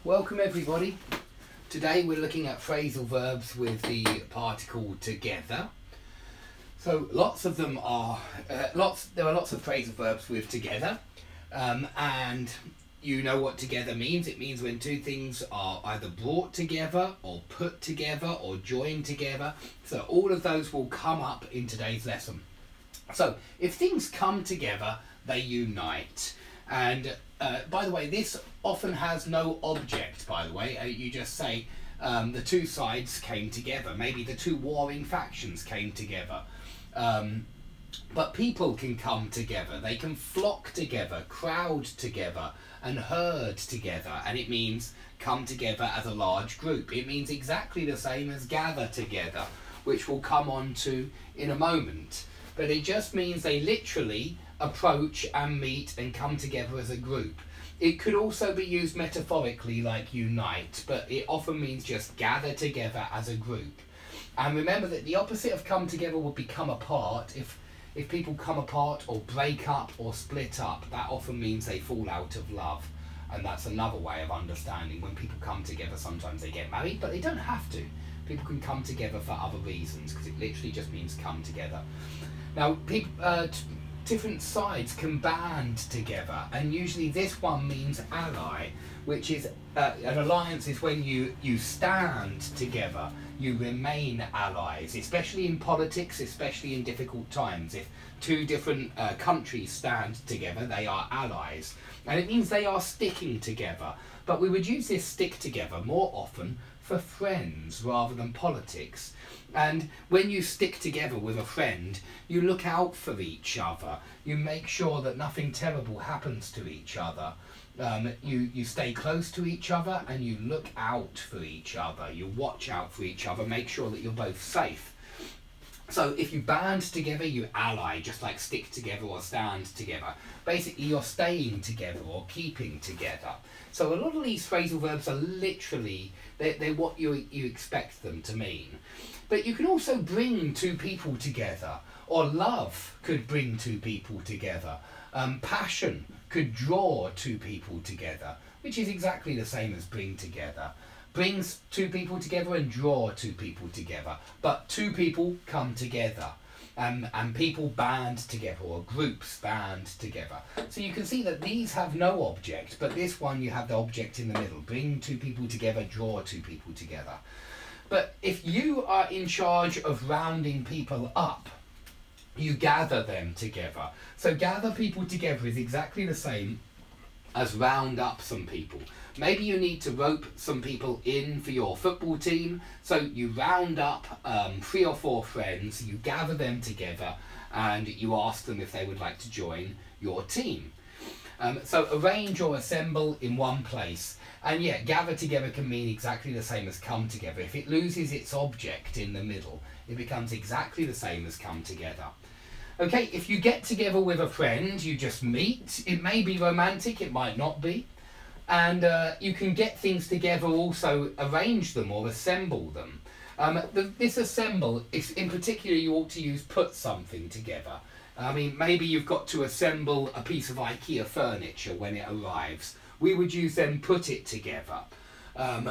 Welcome everybody. Today we're looking at phrasal verbs with the particle together. So lots of them are, there are lots of phrasal verbs with together, and you know what together means. It means when two things are either brought together or put together or joined together. So all of those will come up in today's lesson. So if things come together, they unite. And by the way, this often has no object, by the way. You just say the two sides came together. Maybe the two warring factions came together. But people can come together. They can flock together, crowd together, and herd together. And it means come together as a large group. It means exactly the same as gather together, which we'll come on to in a moment. But it just means they literally approach and meet and come together as a group. It could also be used metaphorically like unite, but it often means just gather together as a group. And remember that the opposite of come together would be come apart. If people come apart or break up or split up, that often means they fall out of love. And that's another way of understanding. When people come together, sometimes they get married, but they don't have to. People can come together for other reasons, because it literally just means come together. Now, different sides can band together, and usually this one means ally, which is an alliance is when you stand together, you remain allies, especially in politics, especially in difficult times. If two different countries stand together, they are allies, and it means they are sticking together. But we would use this stick together more often for friends rather than politics. And when you stick together with a friend, you look out for each other. You make sure that nothing terrible happens to each other. You stay close to each other and you look out for each other. You watch out for each other, make sure that you're both safe. So if you band together, you ally, just like stick together or stand together. Basically, you're staying together or keeping together. So a lot of these phrasal verbs are literally, they're what you expect them to mean. But you can also bring two people together, or love could bring two people together. Passion could draw two people together, which is exactly the same as bring together. Brings two people together and draw two people together. But two people come together, and people band together, or groups band together. So you can see that these have no object, but this one you have the object in the middle. Bring two people together, draw two people together. But if you are in charge of rounding people up, you gather them together. So gather people together is exactly the same as round up some people. Maybe you need to rope some people in for your football team, so you round up 3 or 4 friends, you gather them together, and you ask them if they would like to join your team. So arrange or assemble in one place. And yet, gather together can mean exactly the same as come together. If it loses its object in the middle, it becomes exactly the same as come together. Okay, if you get together with a friend, you just meet. It may be romantic, it might not be. And you can get things together, also arrange them or assemble them. This assemble, in particular, you ought to use put something together. I mean, maybe you've got to assemble a piece of IKEA furniture when it arrives. We would use then put it together. We're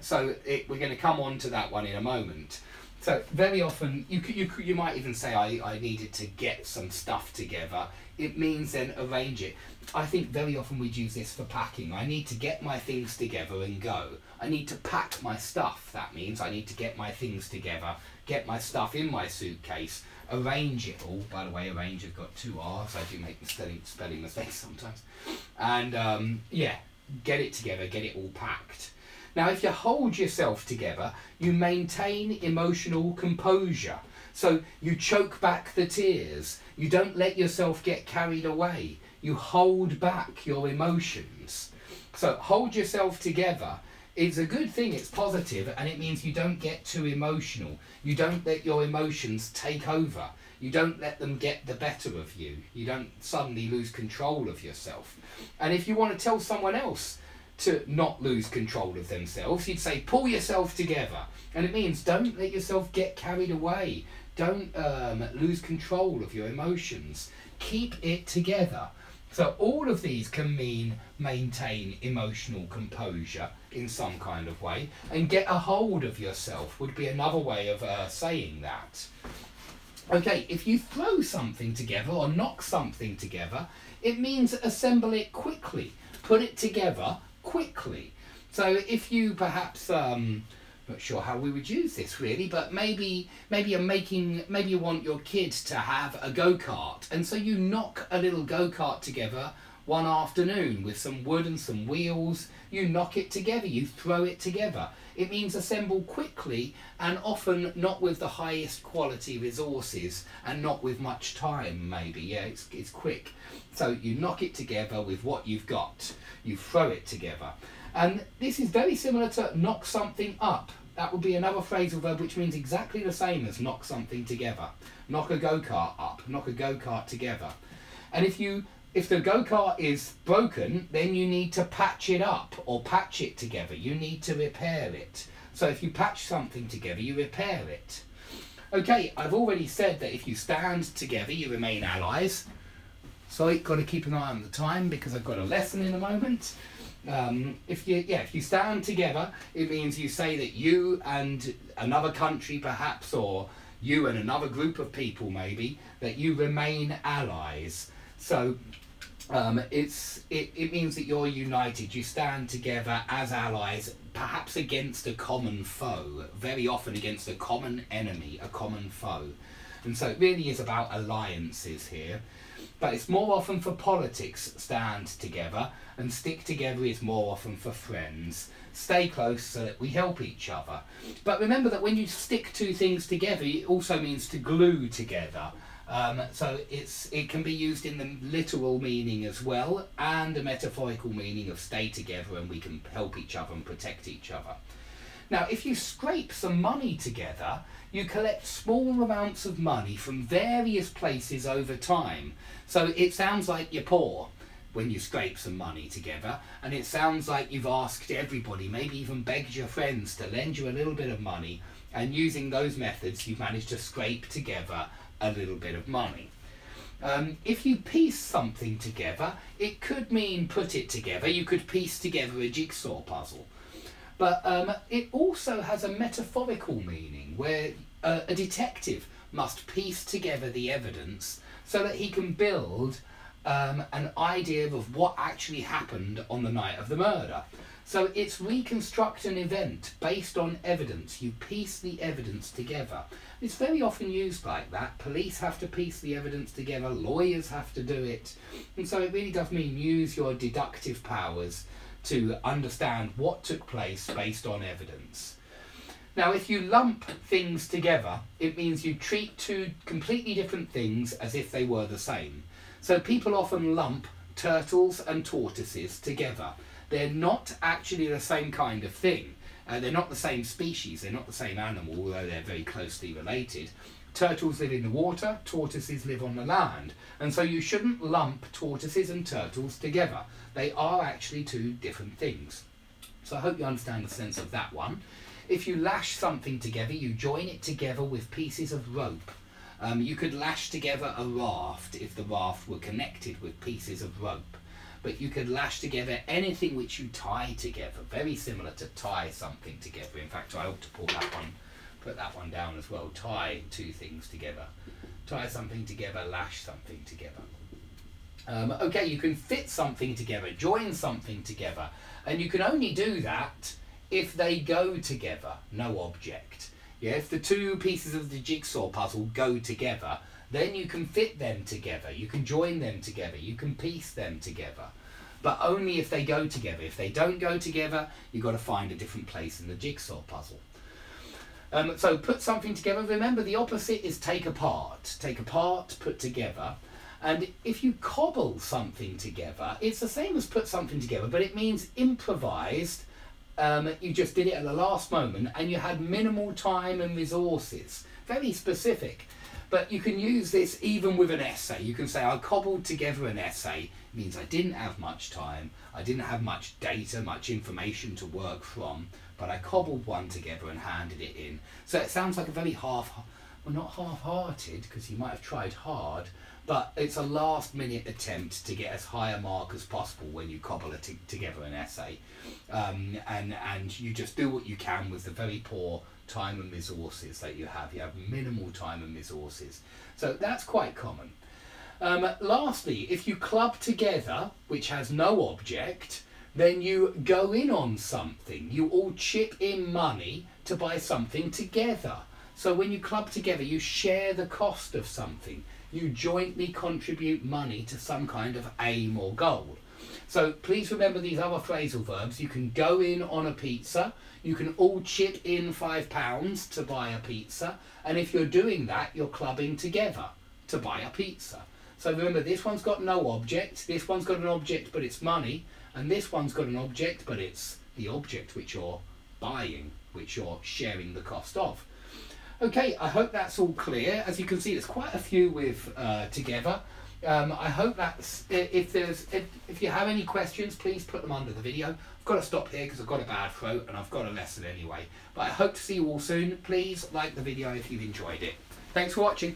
going to come on to that one in a moment. So very often, you might even say, I needed to get some stuff together. It means then arrange it. I think very often we'd use this for packing. I need to get my things together and go. I need to pack my stuff. That means I need to get my things together, get my stuff in my suitcase, arrange it all. By the way, arrange has got 2 R's. I do make spelling mistakes sometimes. And yeah, get it together, get it all packed. Now, if you hold yourself together, you maintain emotional composure. So you choke back the tears. You don't let yourself get carried away. You hold back your emotions. So hold yourself together. It's a good thing, it's positive, and it means you don't get too emotional. You don't let your emotions take over. You don't let them get the better of you. You don't suddenly lose control of yourself. And if you want to tell someone else to not lose control of themselves, you'd say pull yourself together. And it means don't let yourself get carried away. Don't lose control of your emotions. Keep it together. So all of these can mean maintain emotional composure in some kind of way, and get a hold of yourself would be another way of saying that. Okay, if you throw something together or knock something together, it means assemble it quickly, put it together quickly. So if you perhaps, not sure how we would use this really, but maybe you want your kids to have a go-kart, and so you knock a little go-kart together one afternoon with some wood and some wheels. You knock it together, you throw it together. It means assemble quickly, and often not with the highest quality resources and not with much time maybe. Yeah, it's quick. So you knock it together with what you've got. You throw it together. And this is very similar to knock something up. That would be another phrasal verb which means exactly the same as knock something together. Knock a go-kart up, knock a go-kart together. And if the go-kart is broken, then you need to patch it up or patch it together. You need to repair it. So if you patch something together, you repair it. Okay, I've already said that if you stand together, you remain allies. Sorry, got to keep an eye on the time because I've got a lesson in a moment. If you stand together, it means you say that you and another country perhaps, or you and another group of people maybe, that you remain allies. So it means that you're united. You stand together as allies, perhaps against a common foe, very often against a common enemy, a common foe. And so it really is about alliances here. But it's more often for politics, stand together, and stick together is more often for friends. Stay close so that we help each other. But remember that when you stick two things together, it also means to glue together. So it can be used in the literal meaning as well, and a metaphorical meaning of stay together and we can help each other and protect each other. Now, if you scrape some money together, you collect small amounts of money from various places over time. So it sounds like you're poor when you scrape some money together, and it sounds like you've asked everybody, maybe even begged your friends to lend you a little bit of money, and using those methods you've managed to scrape together a little bit of money. If you piece something together, it could mean put it together. You could piece together a jigsaw puzzle. But it also has a metaphorical meaning where a detective must piece together the evidence so that he can build an idea of what actually happened on the night of the murder. So it's reconstruct an event based on evidence. You piece the evidence together. It's very often used like that. Police have to piece the evidence together, lawyers have to do it. And so it really does mean use your deductive powers to understand what took place based on evidence. Now, if you lump things together, it means you treat two completely different things as if they were the same. So people often lump turtles and tortoises together. They're not actually the same kind of thing. They're not the same species, they're not the same animal, although they're very closely related. Turtles live in the water, tortoises live on the land. And so you shouldn't lump tortoises and turtles together. They are actually two different things. So I hope you understand the sense of that one. If you lash something together, you join it together with pieces of rope. You could lash together a raft if the raft were connected with pieces of rope. But you could lash together anything which you tie together, very similar to tie something together. In fact, I ought to put that one down as well. Tie two things together. Tie something together, lash something together. Okay, you can fit something together, join something together, and you can only do that if they go together, no object. Yeah, if the two pieces of the jigsaw puzzle go together, then you can fit them together, you can join them together, you can piece them together. But only if they go together. If they don't go together, you've got to find a different place in the jigsaw puzzle. So put something together. Remember, the opposite is take apart. Take apart, put together. And if you cobble something together, it's the same as put something together, but it means improvised. You just did it at the last moment and you had minimal time and resources. Very specific. But you can use this even with an essay. You can say, I cobbled together an essay. It means I didn't have much time, I didn't have much data, much information to work from, but I cobbled one together and handed it in. So it sounds like a very well, not half-hearted, because you might have tried hard, but it's a last-minute attempt to get as high a mark as possible when you cobble together an essay. And you just do what you can with the very poor time and resources that you have. You have minimal time and resources. So that's quite common. Lastly, if you club together, which has no object, then you go in on something. You all chip in money to buy something together. So when you club together, you share the cost of something. You jointly contribute money to some kind of aim or goal. So please remember these other phrasal verbs. You can go in on a pizza. You can all chip in £5 to buy a pizza. And if you're doing that, you're clubbing together to buy a pizza. So remember, this one's got no object. This one's got an object, but it's money. And this one's got an object, but it's the object which you're buying, which you're sharing the cost of. Okay, I hope that's all clear. As you can see, there's quite a few with together. I hope that's, if you have any questions, please put them under the video. I've got to stop here because I've got a bad throat and I've got a lesson anyway. But I hope to see you all soon. Please like the video if you've enjoyed it. Thanks for watching.